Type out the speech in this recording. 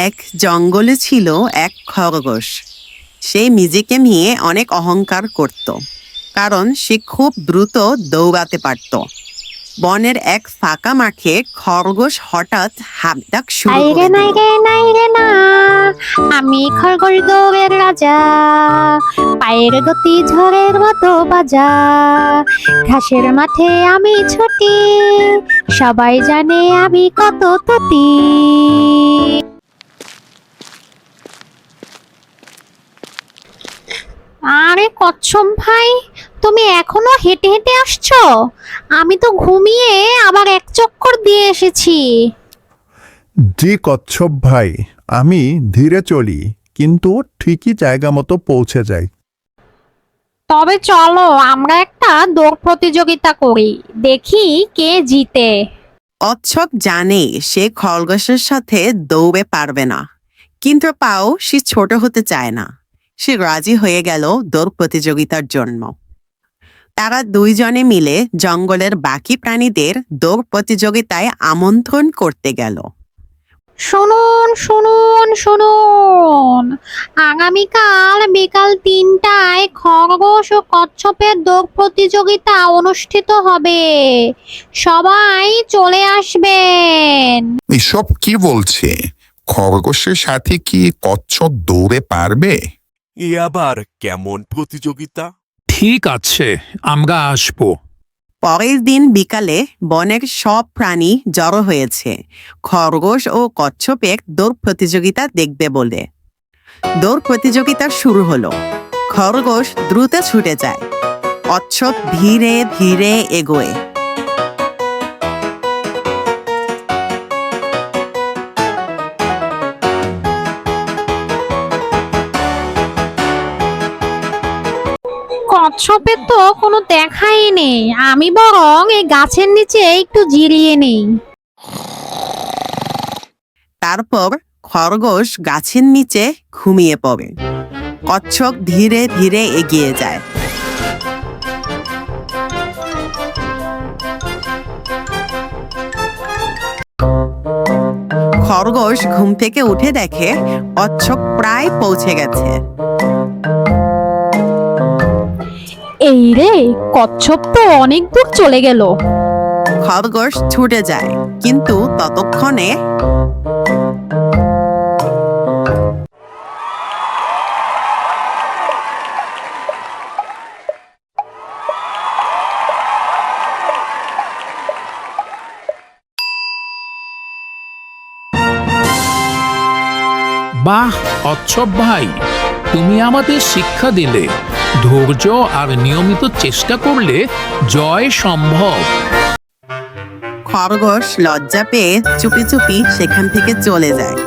এক জঙ্গলে ছিল এক খরগোশ। সে নিজেকে নিয়ে অনেক অহংকার করত, কারণ সে খুব দ্রুত দৌড়াতে পারত। বনের এক ফাঁকা মাঠে খরগোশ হঠাৎ হাঁকডাক শুরু নাই রে করে নাই দিল। রে নাই রে না, আমি খরগোশ দৌড়ের রাজা, পায়ের গতি ঝড়ের মতো বাজা, ঘাসের মাঠে আমি ছুটি, সবাই জানে আমি কত ততি। আরে কচ্ছপ ভাই, তুমি এখনো হেঁটে হেঁটে আসছো? আমি তো ঘুমিয়ে আবার এক চক্কর দিয়ে এসেছি। জি কচ্ছপ ভাই, আমি ধীরে চলি, কিন্তু ঠিকই জায়গা মতো পৌঁছে যাই। তবে চলো আমরা একটা দৌড় প্রতিযোগিতা করি, দেখি কে জিতে। কচ্ছপ জানে সে খরগোশের সাথে দৌড়ে পারবে না, কিন্তু পাও সে ছোট হতে চায় না। সে রাজি হয়ে গেল দৌড় প্রতিযোগিতার জন্য। তারা দুইজনে মিলে জঙ্গলের বাকি প্রাণীদের দৌড় প্রতিযোগিতায় আমন্ত্রণ করতে গেল। শুনুন শুনুন শুনুন, আগামীকাল বিকাল 3টায় খরগোশ ও কচ্ছপের দৌড় প্রতিযোগিতা অনুষ্ঠিত হবে, সবাই চলে আসবেন। এসব কি বলছে? খরগোশের সাথে কি কচ্ছপ দৌড়ে পারবে? এ আবার কেমন প্রতিযোগিতা? ঠিক আছে, আমরা আসবো। পরের দিন বিকালে বনের সব প্রাণী জড়ো হয়েছে খরগোশ ও কচ্ছপের দৌড় প্রতিযোগিতা দেখবে বলে। দৌড় প্রতিযোগিতা শুরু হলো। খরগোশ দ্রুত ছুটে যায়, কচ্ছপ ধীরে ধীরে এগোয়। কচ্ছপের তো কোনো দেখাই নেই, আমি বরং এই গাছের নিচে একটু জিরিয়ে নেই। তারপর খরগোশ গাছের নিচে ঘুমিয়ে পড়ে। কচ্ছপ ধীরে ধীরে এগিয়ে যায়। খরগোশ ঘুম থেকে উঠে দেখে কচ্ছপ প্রায় পৌঁছে গেছে। এই রে, কচ্ছপ তো অনেক দূর চলে গেল। খরগোশ ছুটে যায়, কিন্তু ততক্ষণে বাহ কচ্ছপ ভাই, তুমি আমাদের শিক্ষা দিলে ধৈর্য আর নিয়মিত চেষ্টা করলে জয় সম্ভব। খরগোশ লজ্জা পেয়ে চুপি চুপি সেখান থেকে চলে যায়।